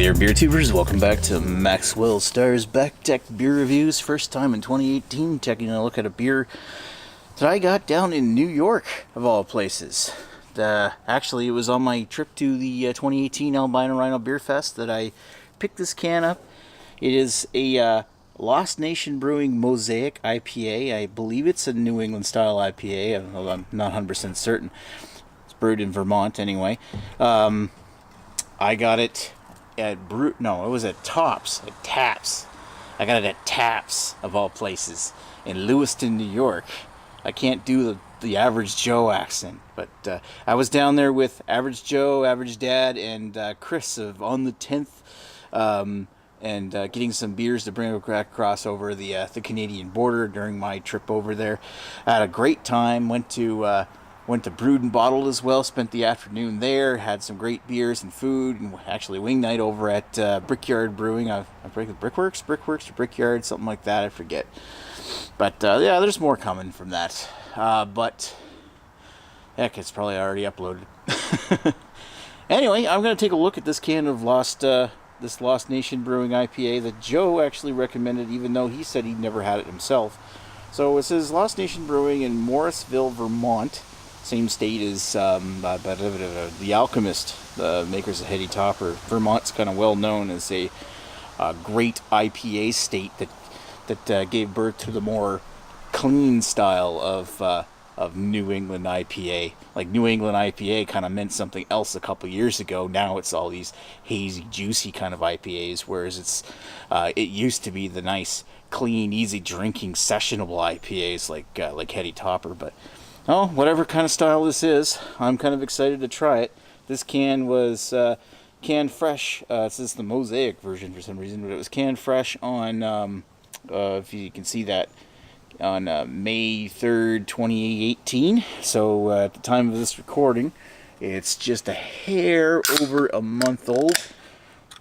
there, beer tubers. Welcome back to Maxwell Starr's Back Deck Beer Reviews. First time in 2018 taking a look at a beer that I got down in New York, of all places. Actually, it was on my trip to the 2018 Albino Rhino Beer Fest that I picked this can up. It is a Lost Nation Brewing Mosaic IPA. I believe it's a New England style IPA, although I'm not 100% certain. It's brewed in Vermont anyway. I got it at it was at Taps. I got it at Taps, of all places, in Lewiston, New York. I can't do the Average Joe accent, but I was down there with Average Joe, Average Dad, and Chris of On the 10th, and getting some beers to bring across over the Canadian border during my trip over there. I had a great time. Went to Brewed and Bottled as well. Spent the afternoon there. Had some great beers and food, and actually wing night over at Brickyard Brewing. I break Brickworks or Brickyard, something like that. I forget. But yeah, there's more coming from that. But heck, it's probably already uploaded. Anyway, I'm gonna take a look at this can of Lost Nation Brewing IPA that Joe actually recommended, even though he said he'd never had it himself. So it says Lost Nation Brewing in Morrisville, Vermont. Same state as The Alchemist, the makers of Hazy Topper. Vermont's kind of well known as a great IPA state that gave birth to the more clean style of New England IPA. Like New England IPA kind of meant something else a couple years ago. Now it's all these hazy, juicy kind of IPAs, whereas it used to be the nice, clean, easy drinking, sessionable IPAs like Hazy Topper. But whatever kind of style this is, I'm kind of excited to try it. This can was canned fresh. It says the Mosaic version for some reason, but it was canned fresh on, if you can see that, on May 3rd, 2018. So at the time of this recording, it's just a hair over a month old.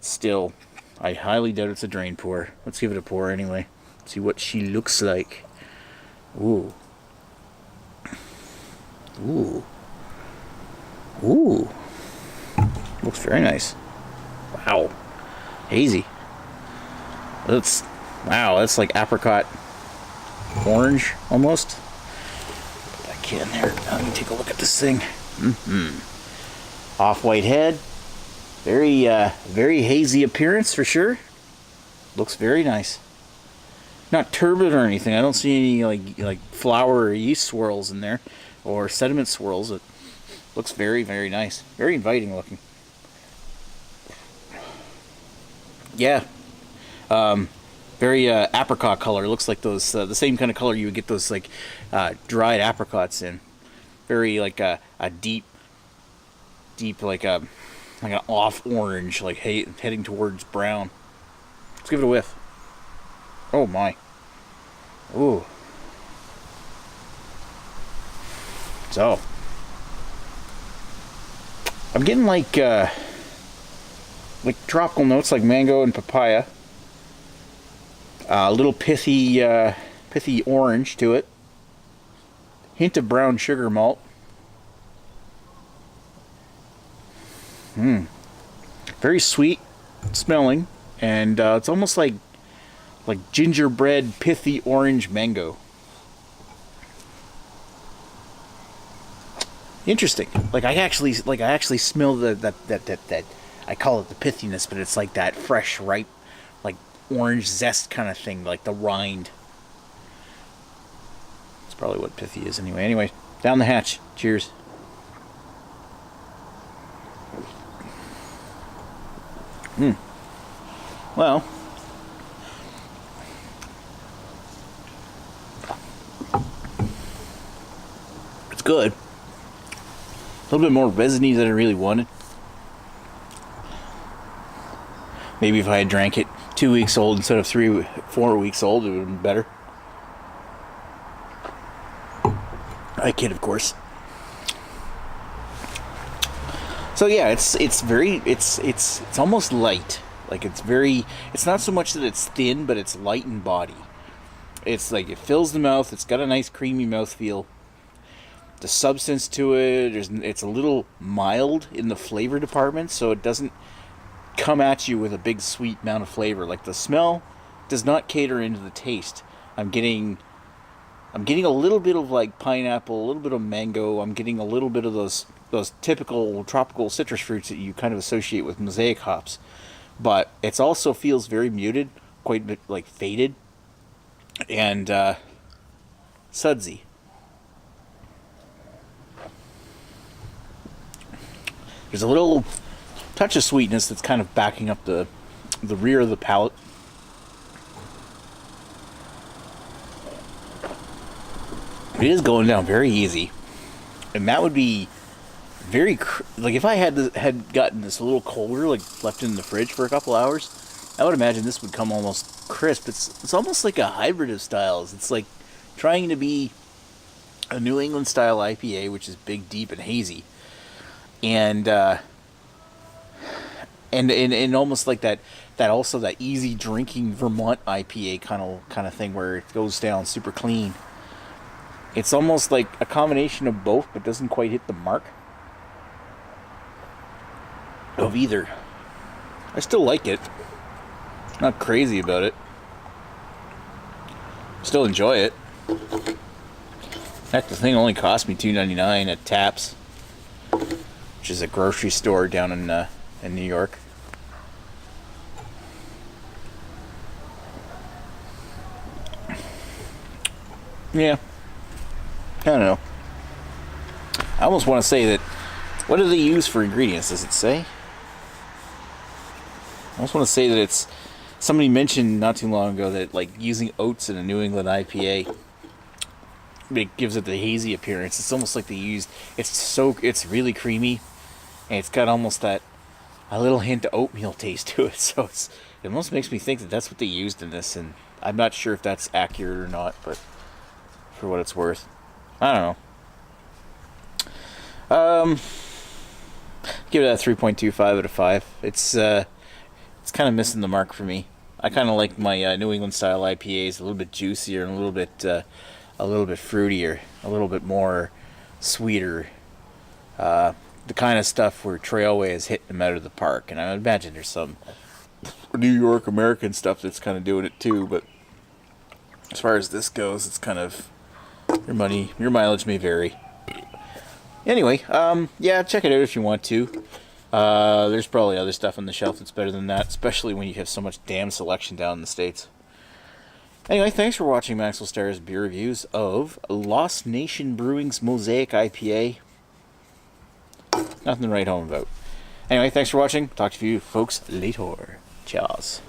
Still, I highly doubt it's a drain pour. Let's give it a pour anyway. See what she looks like. Ooh. Ooh. Ooh. Looks very nice. Wow. Hazy. That's like apricot orange almost. Put that can there. Let me take a look at this thing. Off-white head. Very very hazy appearance for sure. Looks very nice. Not turbid or anything. I don't see any like flour or yeast swirls in there, or sediment swirls. It looks very, very nice. Very inviting looking. Yeah. Very apricot color. Looks like those the same kind of color you would get those dried apricots in. Very like a deep like an off orange, like heading towards brown. Let's give it a whiff. Oh my. Ooh. So I'm getting like tropical notes like mango and papaya. A little pithy orange to it. Hint of brown sugar malt. Very sweet smelling, and it's almost like gingerbread pithy orange mango. Interesting. I actually smell that I call it the pithiness, but it's like that fresh, ripe, like orange zest kind of thing, like the rind. That's probably what pithy is anyway. Anyway, down the hatch. Cheers. Well, it's good. A little bit more resiny than I really wanted. Maybe if I had drank it 2 weeks old instead of 4 weeks old, it would have been better. I kid, of course. So yeah, it's almost light. Like it's not so much that it's thin, but it's light in body. It's like it fills the mouth. It's got a nice creamy mouthfeel. The substance to it, it's a little mild in the flavor department, so it doesn't come at you with a big sweet amount of flavor. Like, the smell does not cater into the taste. I'm getting a little bit of like pineapple, a little bit of mango. I'm getting a little bit of those typical tropical citrus fruits that you kind of associate with Mosaic hops. But it also feels very muted, quite a bit like faded, and sudsy. There's a little touch of sweetness that's kind of backing up the rear of the palate. It is going down very easy, and that would be very like if I had gotten this a little colder, like left it in the fridge for a couple hours, I would imagine this would come almost crisp. It's almost like a hybrid of styles. It's like trying to be a New England style IPA, which is big, deep, and hazy, and almost like that also that easy drinking Vermont IPA kind of thing where it goes down super clean. It's almost like a combination of both, but doesn't quite hit the mark of either. I still like it. Not crazy about it. Still enjoy it. Heck, the thing only cost me $2.99 at Taps, which is a grocery store down in New York. Yeah. I don't know. I almost want to say that. What do they use for ingredients? Does it say? I almost want to say that it's. Somebody mentioned not too long ago that like using oats in a New England IPA, it gives it the hazy appearance. It's almost like they used. It's really creamy, and it's got almost that a little hint of oatmeal taste to it. So it almost makes me think that that's what they used in this, and I'm not sure if that's accurate or not, but for what it's worth. I don't know. Give it a 3.25 out of 5. It's kind of missing the mark for me. I kind of like my New England style IPAs a little bit juicier and a little bit fruitier, a little bit more sweeter. The kind of stuff where Trailway is hitting them out of the park, and I imagine there's some New York American stuff that's kind of doing it too. But as far as this goes, it's kind of. Your mileage may vary. Anyway, yeah, check it out if you want to. There's probably other stuff on the shelf that's better than that, especially when you have so much damn selection down in the States. Anyway, thanks for watching Maxwell Starr's beer reviews of Lost Nation Brewing's Mosaic IPA. Nothing to write home about. Anyway, thanks for watching. Talk to you folks later. Cheers.